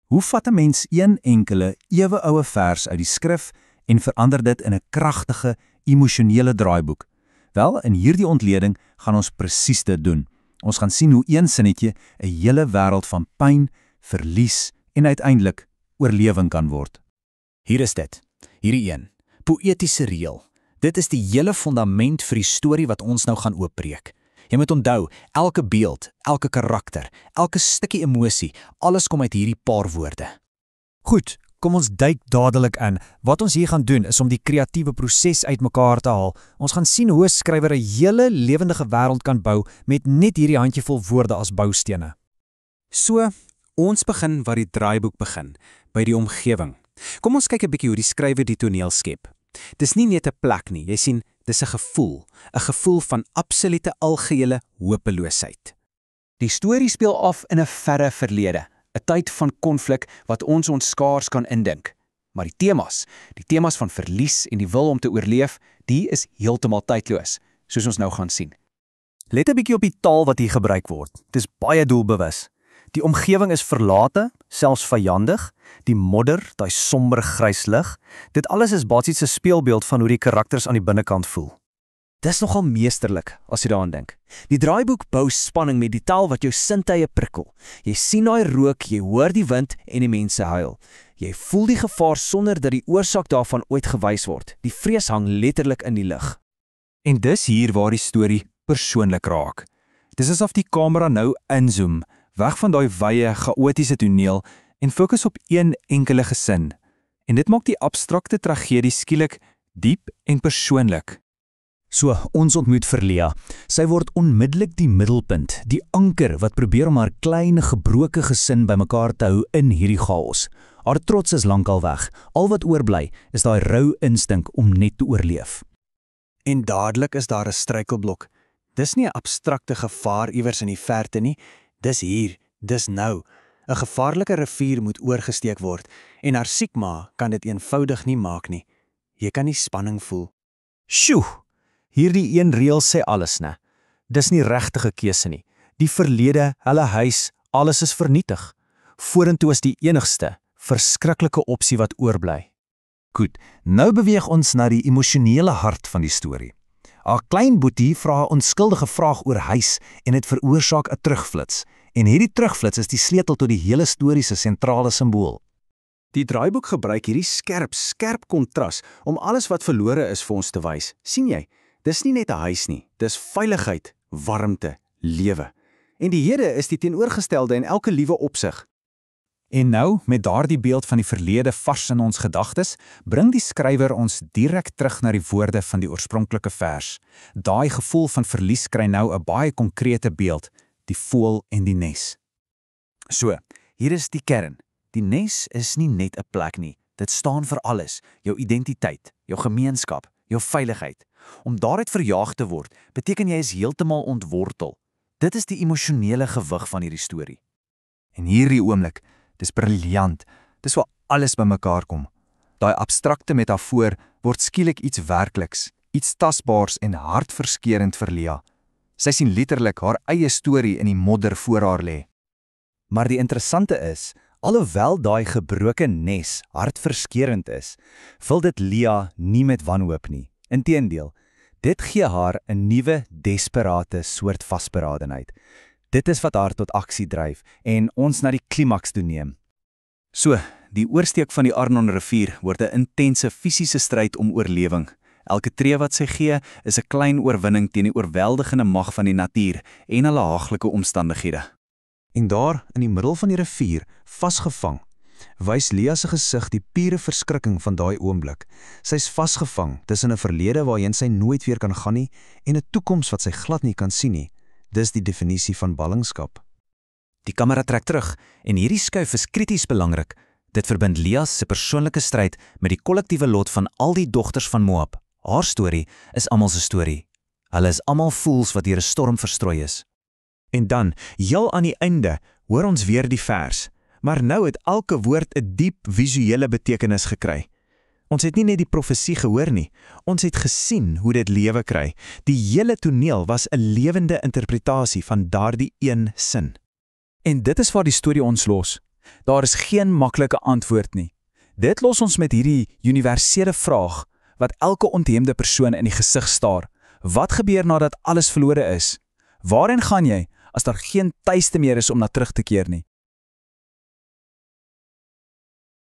Hoe vat 'n mens een enkele, ewe oue vers uit die skrif en verander dit in 'n kragtige, emosionele draaiboek? Wel, in hierdie ontleding gaan ons presies dit doen. Ons gaan sien hoe een sinnetjie 'n hele wêreld van pyn, verlies en uiteindelik oorlewing kan word. Hier is dit, hierdie een, poëtiese reël. Dit is die hele fundament vir die storie wat ons nou gaan oopbreek. Jy moet onthou, elke beeld, elke karakter, elke stukkie emosie, alles kom uit hierdie paar woorde. Goed, kom ons duik dadelik in. Wat ons hier gaan doen is om die kreatiewe proses uitmekaar te haal. Ons gaan sien hoe 'n skrywer 'n hele lewendige wêreld kan bou met net hierdie handjievol woorde as boustene. So, ons begin waar die draaiboek begin, by die omgewing. Kom ons kyk 'n bietjie hoe die skrywer die toneel skep. Dis nie net 'n plek nie, jy sien, dis 'n gevoel van absolute algehele hopeloosheid. Die storie speel af in 'n verre verlede, 'n tyd van konflik wat ons skaars kan indink. Maar die temas van verlies en die wil om te oorleef, die is heeltemal tydloos, soos ons nou gaan sien. Let 'n bietjie op die taal wat hier gebruik word. Dit is baie doelbewus. Die omgewing is verlate, selfs vyandig, die modder, daai somber grys lig. Dit alles is basies 'n speelbeeld van hoe die karakters aan die binnekant voel. Dis nogal meesterlik, as jy daaraan dink. Die draaiboek bou spanning met die taal wat jou sintuie prikkel. Jy sien daai rook, jy hoor die wind en die mense huil. Jy voel die gevaar sonder dat die oorsaak daarvan ooit gewys word. Die vrees hang letterlik in die lug. En dis hier waar die storie persoonlik raak. Dis asof die kamera nou inzoom, weg van daai wye, chaotiese toneel en fokus op een enkele gesin. En dit maak die abstrakte tragedie skielik diep en persoonlik. So, ons ontmoet vir Lea. Sy word onmiddellik die middelpunt, die anker wat probeer om haar klein, gebroke gesin bymekaar te hou in hierdie chaos. Haar trots is lankal weg. Al wat oorbly is daai rou instink om net te oorleef. En dadelik is daar 'n struikelblok. Dis nie 'n abstrakte gevaar iewers in die verte nie, dis hier, dis nou. 'n Gevaarlike rivier moet oorgesteek word en haar siekma kan dit eenvoudig nie maak nie. Jy kan die spanning voel. Sjoe! Hierdie een reël sê alles, né? Dis nie regtige keuse nie. Die verlede, hulle huis, alles is vernietig. Vorentoe is die enigste, verskriklike opsie wat oorbly. Goed, nou beweeg ons na die emosionele hart van die storie. Haar klein boetie vra 'n onskuldige vraag oor huis en dit veroorsaak 'n terugflits. En hierdie terugflits is die sleutel tot die hele storie se sentrale simbool. Die draaiboek gebruik hierdie skerp kontras om alles wat verlore is vir ons te wys. Sien jy? Dis nie net 'n huis nie, dis veiligheid, warmte, lewe. En die hede is die teenoorgestelde in elke liewe opsig. En nou, met daardie beeld van die verlede vars in ons gedagtes, bring die skrywer ons direk terug na die woorde van die oorspronklike vers. Daai gevoel van verlies kry nou 'n baie konkrete beeld, die voël en die nes. So, hier is die kern. Die nes is nie net 'n plek nie. Dit staan vir alles, jou identiteit, jou gemeenskap, jou veiligheid. Om daaruit verjaag te word, beteken jy is heeltemal ontwortel. Dit is die emosionele gewig van hierdie storie. En hierdie oomblik, dis briljant. Dis waar alles bymekaar kom. Daai abstrakte metafoor word skielik iets werkliks, iets tasbaars en hartverskeurend vir Lea. Sy sien letterlik haar eie storie in die modder voor haar lê. Maar die interessante is, alhoewel daai gebroke nes hartverskeurend is, vul dit Lea nie met wanhoop nie. Inteendeel, dit gee haar 'n nuwe, desperate soort vasberadenheid. Dit is wat haar tot aksie dryf en ons na die klimaks toe neem. So, die oorsteek van die Arnon rivier word 'n intense fisiese stryd om oorlewing. Elke tree wat sy gee, is 'n klein oorwinning teen die oorweldigende mag van die natuur en hulle haaglike omstandighede. En daar, in die middel van die rivier, vasgevang, wys Lea se gesig die pure verskrikking van daai oomblik. Sy's vasgevang tussen 'n verlede waarheen sy nooit weer kan gaan nie en 'n toekoms wat sy glad nie kan sien nie. Dis die definisie van ballingskap. Die kamera trek terug en hierdie skuif is krities belangrik. Dit verbind Lea se persoonlike stryd met die kollektiewe lot van al die dogters van Moab. Haar storie is almal se storie. Hulle is almal voëls wat deur 'n storm verstrooi is. En dan, heel aan die einde, hoor ons weer die vers. Maar nou het elke woord 'n diep visuele betekenis gekry. Ons het nie net die profesie gehoor nie, ons het gesien hoe dit lewe kry. Die hele toneel was 'n lewende interpretasie van daardie een sin. En dit is waar die storie ons los. Daar is geen maklike antwoord nie. Dit los ons met hierdie universele vraag wat elke ontheemde persoon in die gesig staar. Wat gebeur nadat alles verlore is? Waarheen gaan jy as daar geen tuiste meer is om na terug te keer nie?